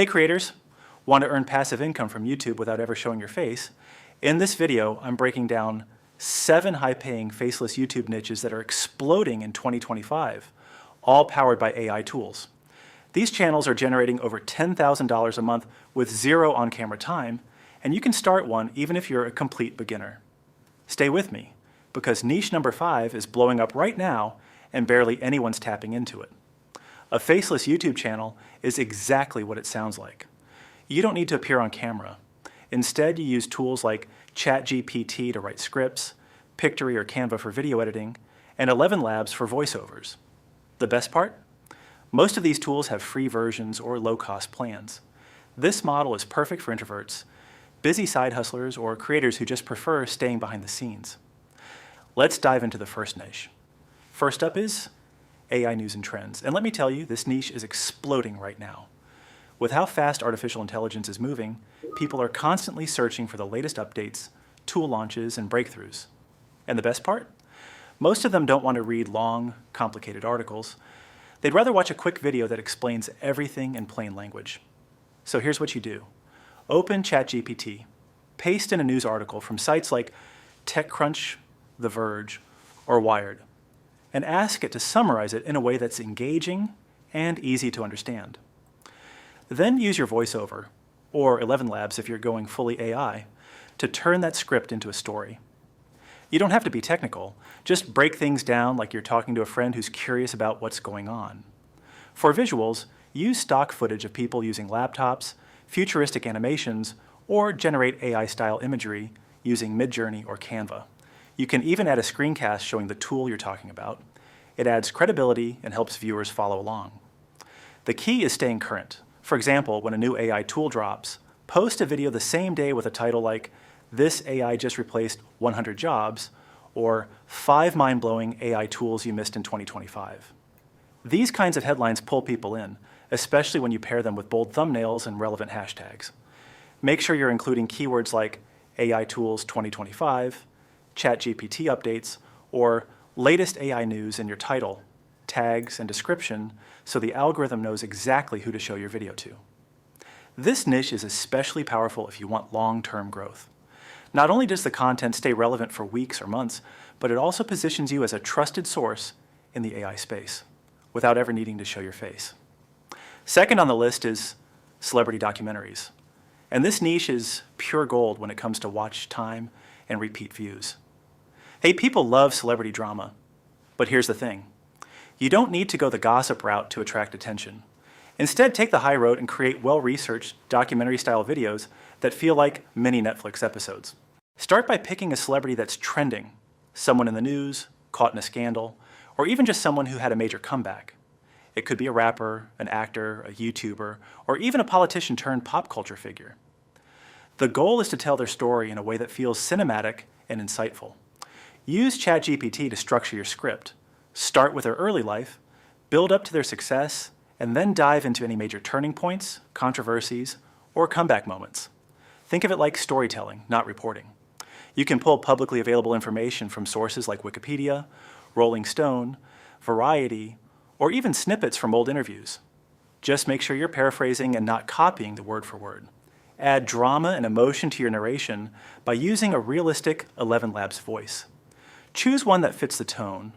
Hey creators, want to earn passive income from YouTube without ever showing your face? In this video, I'm breaking down 7 high-paying faceless YouTube niches that are exploding in 2025, all powered by AI tools. These channels are generating over $10,000 a month with 0 on-camera time, and you can start one even if you're a complete beginner. Stay with me, because niche number 5 is blowing up right now and barely anyone's tapping into it. A faceless YouTube channel is exactly what it sounds like. You don't need to appear on camera. Instead, you use tools like ChatGPT to write scripts, Pictory or Canva for video editing, and ElevenLabs for voiceovers. The best part? Most of these tools have free versions or low-cost plans. This model is perfect for introverts, busy side hustlers, or creators who just prefer staying behind the scenes. Let's dive into the first niche. First up is AI news and trends. And let me tell you, this niche is exploding right now. With how fast artificial intelligence is moving, people are constantly searching for the latest updates, tool launches, and breakthroughs. And the best part? Most of them don't want to read long, complicated articles. They'd rather watch a quick video that explains everything in plain language. So here's what you do. Open ChatGPT, paste in a news article from sites like TechCrunch, The Verge, or Wired, and ask it to summarize it in a way that's engaging and easy to understand. Then use your voiceover, or ElevenLabs if you're going fully AI, to turn that script into a story. You don't have to be technical, just break things down like you're talking to a friend who's curious about what's going on. For visuals, use stock footage of people using laptops, futuristic animations, or generate AI-style imagery using MidJourney or Canva. You can even add a screencast showing the tool you're talking about. It adds credibility and helps viewers follow along. The key is staying current. For example, when a new AI tool drops, post a video the same day with a title like, "This AI just replaced 100 jobs," or 5 mind-blowing AI tools you missed in 2025. These kinds of headlines pull people in, especially when you pair them with bold thumbnails and relevant hashtags. Make sure you're including keywords like AI tools 2025, ChatGPT updates, or latest AI news in your title, tags, and description so the algorithm knows exactly who to show your video to. This niche is especially powerful if you want long-term growth. Not only does the content stay relevant for weeks or months, but it also positions you as a trusted source in the AI space without ever needing to show your face. Second on the list is celebrity documentaries. And this niche is pure gold when it comes to watch time and repeat views. Hey, people love celebrity drama, but here's the thing. You don't need to go the gossip route to attract attention. Instead, take the high road and create well-researched documentary-style videos that feel like mini Netflix episodes. Start by picking a celebrity that's trending, someone in the news, caught in a scandal, or even just someone who had a major comeback. It could be a rapper, an actor, a YouTuber, or even a politician turned pop culture figure. The goal is to tell their story in a way that feels cinematic and insightful. Use ChatGPT to structure your script. Start with their early life, build up to their success, and then dive into any major turning points, controversies, or comeback moments. Think of it like storytelling, not reporting. You can pull publicly available information from sources like Wikipedia, Rolling Stone, Variety, or even snippets from old interviews. Just make sure you're paraphrasing and not copying the word for word. Add drama and emotion to your narration by using a realistic ElevenLabs voice. Choose one that fits the tone,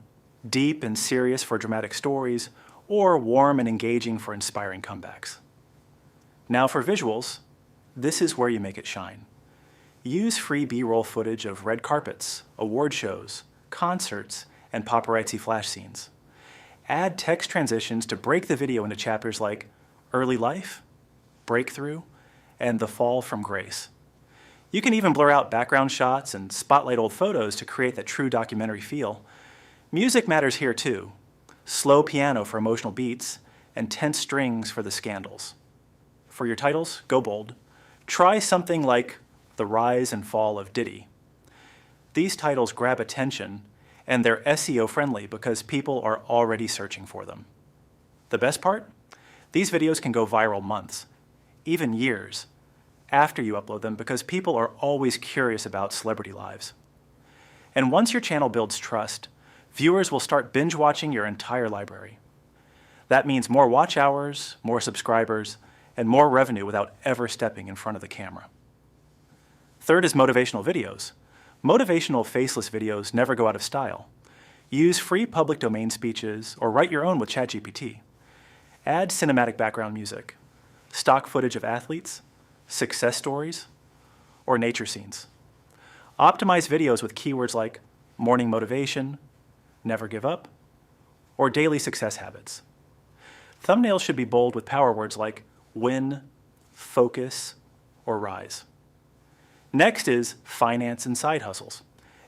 deep and serious for dramatic stories, or warm and engaging for inspiring comebacks. Now for visuals, this is where you make it shine. Use free B-roll footage of red carpets, award shows, concerts, and paparazzi flash scenes. Add text transitions to break the video into chapters like Early Life, Breakthrough, and The Fall from Grace. You can even blur out background shots and spotlight old photos to create that true documentary feel. Music matters here too. Slow piano for emotional beats, and tense strings for the scandals. For your titles, go bold. Try something like The Rise and Fall of Diddy. These titles grab attention, and they're SEO friendly because people are already searching for them. The best part? These videos can go viral months, even years, after you upload them because people are always curious about celebrity lives. And once your channel builds trust, viewers will start binge watching your entire library. That means more watch hours, more subscribers, and more revenue without ever stepping in front of the camera. Third is motivational videos. Motivational faceless videos never go out of style. Use free public domain speeches or write your own with ChatGPT. Add cinematic background music, stock footage of athletes, success stories, or nature scenes. Optimize videos with keywords like morning motivation, never give up, or daily success habits. Thumbnails should be bold with power words like win, focus, or rise. Next is finance and side hustles.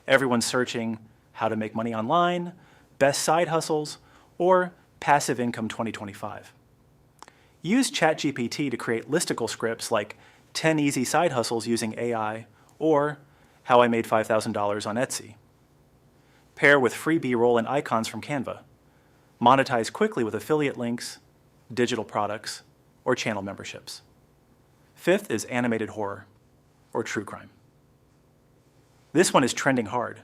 Everyone's searching how to make money online, best side hustles, or passive income 2025. Use ChatGPT to create listicle scripts like 10 easy side hustles using AI or how I made $5,000 on Etsy. Pair with free B-roll and icons from Canva. Monetize quickly with affiliate links, digital products, or channel memberships. Fifth is animated horror or true crime. This one is trending hard.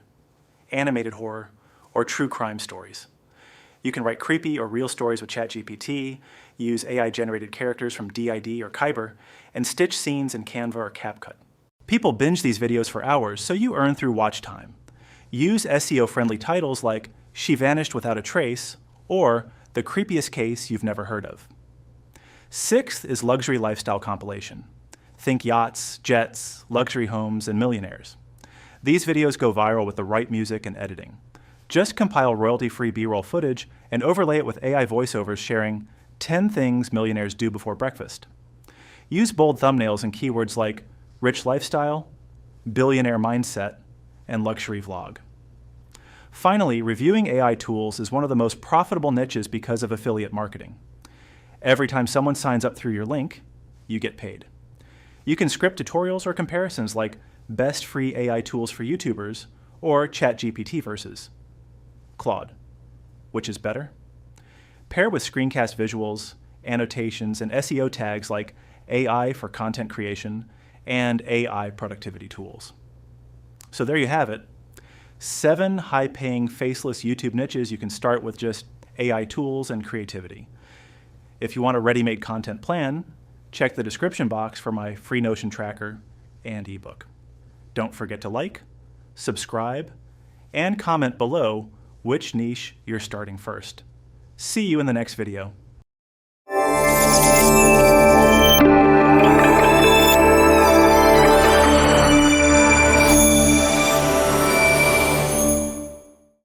Animated horror or true crime stories. You can write creepy or real stories with ChatGPT, use AI-generated characters from DID or Kyber, and stitch scenes in Canva or CapCut. People binge these videos for hours, so you earn through watch time. Use SEO-friendly titles like "She Vanished Without a Trace" or "The Creepiest Case You've Never Heard of." Sixth is luxury lifestyle compilation. Think yachts, jets, luxury homes, and millionaires. These videos go viral with the right music and editing. Just compile royalty-free B-roll footage and overlay it with AI voiceovers sharing 10 things millionaires do before breakfast. Use bold thumbnails and keywords like rich lifestyle, billionaire mindset, and luxury vlog. Finally, reviewing AI tools is one of the most profitable niches because of affiliate marketing. Every time someone signs up through your link, you get paid. You can script tutorials or comparisons like best free AI tools for YouTubers or ChatGPT versus Claude. Which is better? Pair with screencast visuals, annotations, and SEO tags like AI for content creation and AI productivity tools. So there you have it. 7 high-paying faceless YouTube niches you can start with just AI tools and creativity. If you want a ready-made content plan, check the description box for my free Notion tracker and ebook. Don't forget to like, subscribe, and comment below which niche you're starting first. See you in the next video.